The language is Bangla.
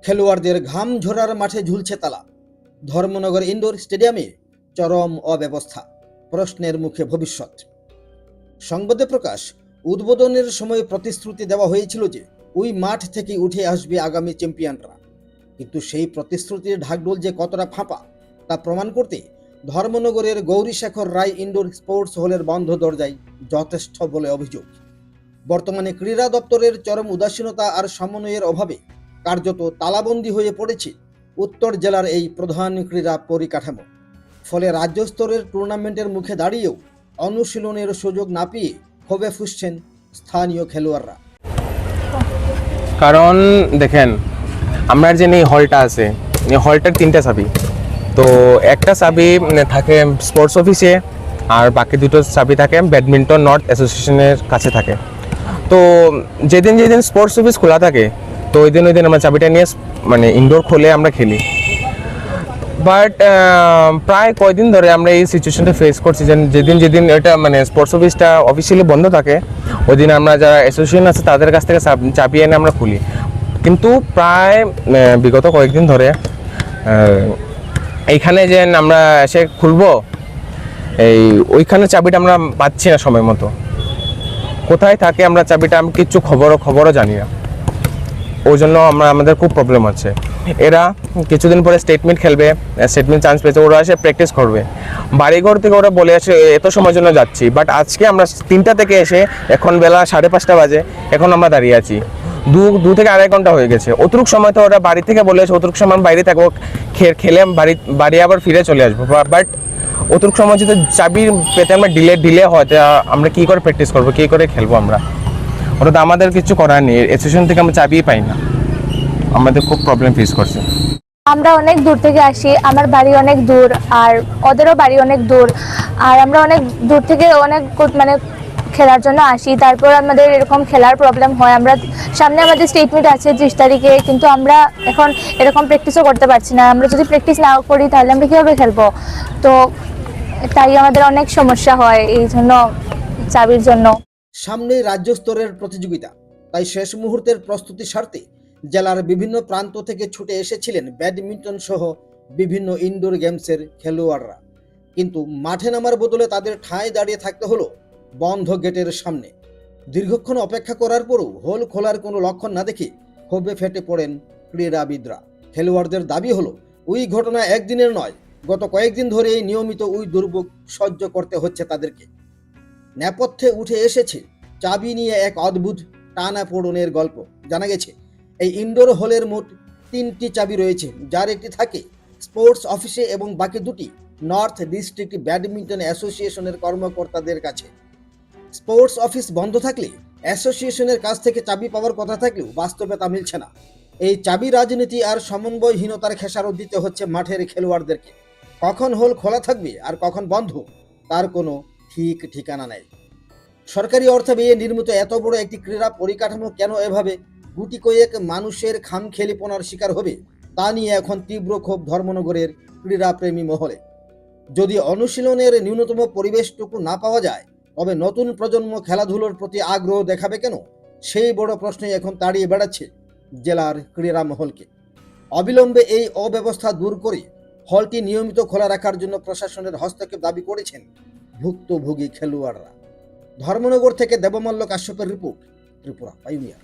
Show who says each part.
Speaker 1: খেলোয়াড়দের ঘাম ঝরার মাঠে ঝুলছে তালা। ধর্মনগর ইনডোর স্টেডিয়ামে চরম অব্যবস্থা, প্রশ্নের মুখে ভবিষ্যৎ। সংবাদে প্রকাশ, উদ্বোধনের সময় প্রতিশ্রুতি দেওয়া হয়েছিল যে ওই মাঠ থেকে উঠে আসবে আগামী চ্যাম্পিয়নরা, কিন্তু সেই প্রতিশ্রুতির ঢাকঢোল যে কতটা ফাঁপা তা প্রমাণ করতে ধর্মনগরের গৌরীশেখর রায় ইনডোর স্পোর্টস হলের বন্ধ দরজায় যথেষ্ট বলে অভিযোগ। বর্তমানে ক্রীড়া দপ্তরের চরম উদাসীনতা আর সমন্বয়ের অভাবে কার্যত তালাবন্দী হয়ে পড়েছে উত্তর জেলার এই প্রধান ক্রীড়া পরিকাঠামো। ফলে রাজ্য স্তরের টুর্নামেন্টের মুখে দাঁড়িয়েও অনুশীলনের সুযোগ না পেয়ে ক্ষোভে ফুঁসছেন স্থানীয় খেলোয়াড়রা।
Speaker 2: কারণ দেখেন, আমার যে এই হলটা আছে, এই হলটার 3টা চাবি। তো একটা চাবি থাকে স্পোর্টস অফিসে, আর বাকি 2টো চাবি থাকে ব্যাডমিন্টন নর্থ অ্যাসোসিয়েশনের কাছে থাকে। তো যেদিন যেদিন স্পোর্টস অফিস খোলা থাকে, তো ওই দিন আমরা চাবিটা নিয়ে ইনডোর খুলে আমরা খেলি। বাট প্রায় কয়দিন ধরে আমরা এই সিচুয়েশনটা ফেস করছি যে যেদিন যেদিন এটা স্পোর্টস অফিসটা অফিসিয়ালি বন্ধ থাকে, ওই দিন আমরা যারা অ্যাসোসিয়েশন আছে তাদের কাছ থেকে চাবি এনে আমরা খুলি। কিন্তু প্রায় বিগত কয়েকদিন ধরে এইখানে যে আমরা এসে খুলবো, ওইখানে চাবিটা আমরা পাচ্ছি না সময় মতো। কোথায় থাকে আমরা চাবিটা, আমি কিচ্ছু খবরও জানি না। ওই জন্য আমাদের খুব প্রবলেম হচ্ছে। এরা কিছুদিন পরে স্টেটমেন্ট খেলবে, স্টেটমেন্ট চান্স পেয়েছে, ওরা এসে প্র্যাকটিস করবে। বাড়িঘর থেকে ওরা বলে আসে এত সময়ের জন্য যাচ্ছি, বাট আজকে আমরা 3টা থেকে এসে এখন বেলা 5:30 বাজে, এখন আমরা দাঁড়িয়ে আছি। 2 থেকে 2.5 ঘন্টা হয়ে গেছে। অতটুক সময় তো ওরা বাড়ি থেকে বলে আসে অতটুক সময় বাইরে থাকবো, খেলে বাড়ি আবার ফিরে চলে আসবো। বাট অতটুক সময় যদি চাবি পেতে আমরা ডিলে হয়, আমরা কী করে প্র্যাকটিস করবো, কী করে খেলবো আমরা? ওটা তো আমাদের কিছু করার নেই। অ্যাসোসিয়েশন থেকে আমরা চাবিই পাই না, আমাদের খুব প্রবলেম ফেস করছে।
Speaker 3: আমরা অনেক দূর থেকে আসি, আমার বাড়ি অনেক দূর আর ওদেরও বাড়ি অনেক দূর, আর আমরা অনেক দূর থেকে অনেক খেলার জন্য আসি। তারপর আমাদের এরকম খেলার প্রবলেম হয়। আমরা সামনে আমাদের স্টেটমেন্ট আছে 30 তারিখে, কিন্তু আমরা এখন এরকম প্র্যাকটিসও করতে পারছি না। আমরা যদি প্র্যাকটিস না করি তাহলে আমরা কীভাবে খেলবো? তো তাই আমাদের অনেক সমস্যা হয় এই জন্য, চাবির জন্য।
Speaker 1: সামনেই রাজ্য স্তরের প্রতিযোগিতা, তাই শেষ মুহূর্তের প্রস্তুতি স্বার্থে জেলার বিভিন্ন প্রান্ত থেকে ছুটে এসেছিলেন ব্যাডমিন্টন সহ বিভিন্ন ইনডোর গেমসের খেলোয়াড়রা। কিন্তু মাঠে নামার বদলে তাদের ঠাঁই দাঁড়িয়ে থাকতে হলো বন্ধ গেটের সামনে। দীর্ঘক্ষণ অপেক্ষা করার পরও হোল খোলার কোনো লক্ষণ না দেখে ক্ষোভে ফেটে পড়েন ক্রীড়াবিদরা। খেলোয়াড়দের দাবি হলো ওই ঘটনা একদিনের নয়, গত কয়েকদিন ধরে এই নিয়মিত ওই দুর্ভোগ সহ্য করতে হচ্ছে তাদেরকে। নেপথ্যে উঠে এসেছে চাবি নিয়ে এক অদ্ভুত টানাপোড়েনের গল্প। জানা গেছে এই ইনডোর হলের মোট 3টি চাবি রয়েছে, যার একটি থাকে স্পোর্টস অফিসে এবং বাকি 2টি নর্থ ডিস্ট্রিক্ট ব্যাডমিন্টন অ্যাসোসিয়েশনের কর্মকর্তাদের কাছে। স্পোর্টস অফিস বন্ধ থাকলে অ্যাসোসিয়েশনের কাছ থেকে চাবি পাওয়ার কথা থাকলেও বাস্তবে তা মিলছে না। এই চাবি রাজনীতি আর সমন্বয়হীনতার খেসারত দিতে হচ্ছে মাঠের খেলোয়াড়দেরকে। কখন হোল খোলা থাকবে আর কখন বন্ধ, তার কোনো ঠিক ঠিকানা নেই। সরকারি অর্থে ব্যয়ে নির্মিত এত বড় একটি ক্রীড়া পরিকাঠামো কেন এভাবে গুটি কয়েক মানুষের খামখেয়ালিপনার শিকার হবে, তা নিয়ে এখন তীব্র ক্ষোভ ধর্মনগরের ক্রীড়াপ্রেমী মহলে। যদি অনুশীলনের ন্যূনতম পরিবেশটুকু না পাওয়া যায়, তবে নতুন প্রজন্ম খেলাধুলোর প্রতি আগ্রহ দেখাবে কেন, সেই বড় প্রশ্নই এখন তাড়িয়ে বেড়াচ্ছে জেলার ক্রীড়া মহলকে। অবিলম্বে এই অব্যবস্থা দূর করে হলটি নিয়মিত খোলা রাখার জন্য প্রশাসনের হস্তক্ষেপ দাবি করেছেন ভুক্তভোগী খেলোয়াড়রা। ধর্মনগর থেকে দেবমল্ল কাশ্যপের রিপোর্ট, ত্রিপুরা পাইওনিয়ার।